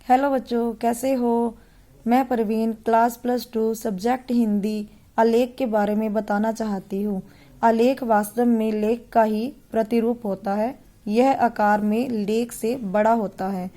Hello बच्चों, कैसे हो। मैं परवीन क्लास +2 सब्जेक्ट हिंदी आलेख के बारे में बताना चाहती हूँ। आलेख वास्तव में लेख का ही प्रतिरूप होता है। यह आकार में लेख से बड़ा होता है।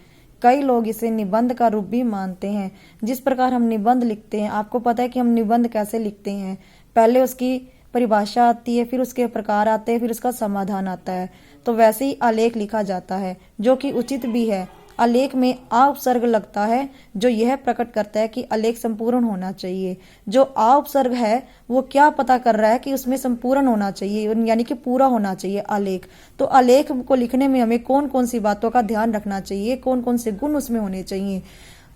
कई लोग इसे निबंध का रूप भी मानते हैं। जिस प्रकार हम निबंध लिखते हैं, आपको पता है कि हम निबंध कैसे लिखते हैं। पहले उसकी परिभाषा आती है, फिर उसके प्रकार आते हैं, फिर उसका समाधान आता है। तो वैसे ही आलेख लिखा जाता है, जो कि उचित भी है। आलेख में आ उपसर्ग लगता है, जो यह प्रकट करता है कि आलेख संपूर्ण होना चाहिए। जो आ उपसर्ग है वो क्या पता कर रहा है कि उसमें संपूर्ण होना चाहिए, यानी कि पूरा होना चाहिए आलेख। तो आलेख को लिखने में हमें कौन कौन सी बातों का ध्यान रखना चाहिए, कौन कौन से गुण उसमें होने चाहिए।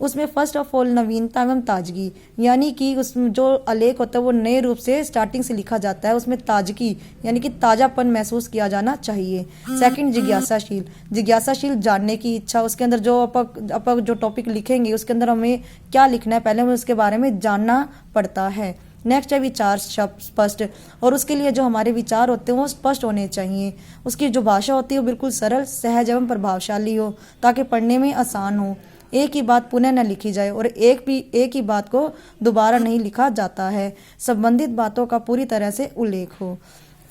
उसमें फर्स्ट ऑफ ऑल नवीनता एवं ताजगी, यानी कि उसमें जो आलेख होता है वो नए रूप से स्टार्टिंग से लिखा जाता है। उसमें ताजगी यानी कि ताजापन महसूस किया जाना चाहिए। सेकंड, जिज्ञासाशील। जिज्ञासाशील जानने की इच्छा। उसके अंदर जो अपन जो टॉपिक लिखेंगे उसके अंदर हमें क्या लिखना है, पहले हमें उसके बारे में जानना पड़ता है। नेक्स्ट है विचार स्पष्ट, और उसके लिए जो हमारे विचार होते हैं वो स्पष्ट होने चाहिए। उसकी जो भाषा होती है वो बिल्कुल सरल, सहज एवं प्रभावशाली हो, ताकि पढ़ने में आसान हो। एक ही बात पुनः न लिखी जाए और एक ही बात को दोबारा नहीं लिखा जाता है। संबंधित बातों का पूरी तरह से उल्लेख हो।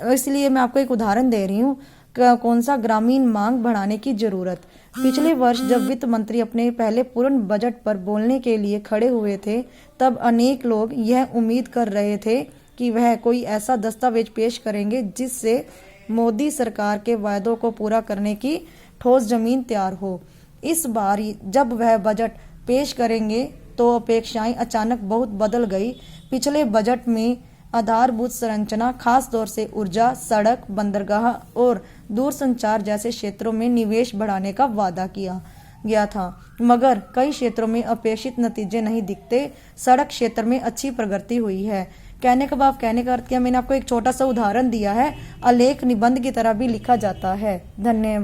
इसलिए मैं आपको एक उदाहरण दे रही हूँ। कौन सा, ग्रामीण मांग बढ़ाने की जरूरत। पिछले वर्ष जब वित्त मंत्री अपने पहले पूर्ण बजट पर बोलने के लिए खड़े हुए थे, तब अनेक लोग यह उम्मीद कर रहे थे कि वह कोई ऐसा दस्तावेज पेश करेंगे जिससे मोदी सरकार के वायदों को पूरा करने की ठोस जमीन तैयार हो। इस बार जब वह बजट पेश करेंगे तो अपेक्षाएं अचानक बहुत बदल गई। पिछले बजट में आधारभूत संरचना, खास तौर से ऊर्जा, सड़क, बंदरगाह और दूरसंचार जैसे क्षेत्रों में निवेश बढ़ाने का वादा किया गया था, मगर कई क्षेत्रों में अपेक्षित नतीजे नहीं दिखते। सड़क क्षेत्र में अच्छी प्रगति हुई है। कहने का भाव, कहने का अर्थ क्या, मैंने आपको एक छोटा सा उदाहरण दिया है। आलेख निबंध की तरह भी लिखा जाता है। धन्यवाद।